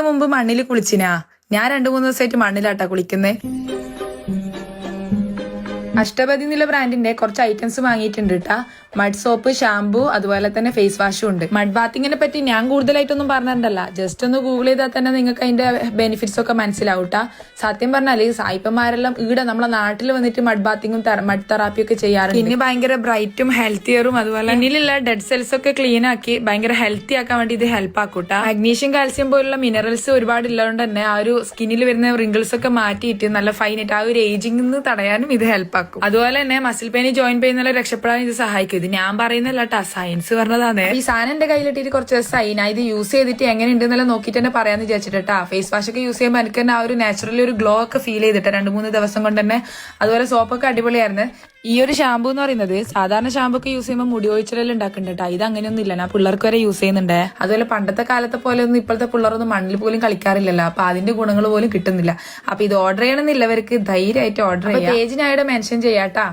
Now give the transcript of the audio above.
മുമ്പ് മണ്ണിൽ കുളിച്ചിനാ? ഞാൻ 2-3 ദിവസമായിട്ട് മണ്ണിലാട്ടാ കുളിക്കുന്നേ. അഷ്ടപതി എന്നുള്ള ബ്രാൻഡിന്റെ കുറച്ച് ഐറ്റംസ് വാങ്ങിയിട്ടുണ്ട് കേട്ടാ. മഡ് സോപ്പ്, ഷാംപൂ, അതുപോലെ തന്നെ ഫേസ് വാഷും ഉണ്ട്. മഡ് ബാത്തിങ്ങിനെ പറ്റി ഞാൻ കൂടുതലായിട്ടൊന്നും പറഞ്ഞിട്ടുണ്ടല്ല. ജസ്റ്റ് ഒന്ന് ഗൂഗിൾ ചെയ്താൽ തന്നെ നിങ്ങൾക്ക് അതിന്റെ ബെനിഫിറ്റ്സ് ഒക്കെ മനസ്സിലാവൂട്ടാ. സത്യം പറഞ്ഞാല് സായിപ്പന്മാരെല്ലാം ഈടെ നമ്മളെ നാട്ടിൽ വന്നിട്ട് മഡ് ബാത്തിങ്ങും മഡ് തെറാപ്പിയും ഒക്കെ ചെയ്യാറുണ്ട്. പിന്നെ ഭയങ്കര ബ്രൈറ്റും ഹെൽത്തിയറും അതുപോലെ പിന്നിലുള്ള ഡെഡ് സെൽസ് ഒക്കെ ക്ലീൻ ആക്കി ഭയങ്കര ഹെൽത്തി ആക്കാൻ വേണ്ടി ഇത് ഹെൽപ്പ് ആക്കൂട്ടാ. മഗ്നീഷ്യം, കാൽസ്യം പോലുള്ള മിനറൽസ് ഒരുപാട് ഉള്ളതുകൊണ്ട് തന്നെ ആ ഒരു സ്കിന്നിൽ വരുന്ന റിങ്കിൾസ് ഒക്കെ മാറ്റിയിട്ട് നല്ല ഫൈനായിട്ട് ആ ഒരു ഏജിംഗ് തടയാനും ഇത് ഹെൽപ്പ് ആക്കും. അതുപോലെ തന്നെ മസിൽ പെയിൻ, ജോയിന്റ് പെയിൻ എന്നെല്ലാം രക്ഷപ്പെടാൻ ഇത് സഹായിക്കും. ഇത് ഞാൻ പറയുന്നല്ല കേട്ടാ, സയൻസ് പറഞ്ഞതാണ്. ഈ സാധനം എന്റെ കയ്യിലിട്ടിട്ട് കുറച്ച് ദിവസമായി. ഞാൻ ഇത് യൂസ് ചെയ്തിട്ട് എങ്ങനെ ഉണ്ടെന്നെല്ലാം നോക്കിയിട്ട് തന്നെ പറയാന്ന് വിചാരിച്ചിട്ടാ. ഫേസ് വാഷ് ഒക്കെ യൂസ് ചെയ്യുമ്പോൾ എനിക്ക് തന്നെ ആ ഒരു നാച്ചുറലി ഒരു ഗ്ലോ ഒക്കെ ഫീൽ ചെയ്തിട്ട് 2-3 ദിവസം കൊണ്ട് തന്നെ. അതുപോലെ സോപ്പൊക്കെ അടിപൊളിയായിരുന്നു. ഈ ഒരു ഷാമ്പൂ എന്ന് പറയുന്നത് സാധാരണ ഷാമ്പൂ ഒക്കെ യൂസ് ചെയ്യുമ്പോൾ മുടി ഒഴിച്ചിലെല്ലാം ഉണ്ടാക്കുന്നുണ്ട്. ഇത് അങ്ങനെയൊന്നും ഇല്ല, ഞാൻ പിള്ളേർക്ക് വരെ യൂസ് ചെയ്യുന്നുണ്ട്. അതുപോലെ പണ്ടത്തെ കാലത്തെ പോലെ ഒന്നും ഇപ്പോഴത്തെ പിള്ളേരൊന്നും മണ്ണിൽ പോലും കളിക്കാറില്ലല്ലോ. അപ്പൊ അതിന്റെ ഗുണങ്ങൾ പോലും കിട്ടുന്നില്ല. അപ്പൊ ഇത് ഓർഡർ ചെയ്യണമെന്നില്ലവർക്ക് ധൈര്യമായിട്ട് ഓർഡർ ചെയ്യാം. പേജിനായിട്ട് മെൻഷൻ ചെയ്യാട്ടാ.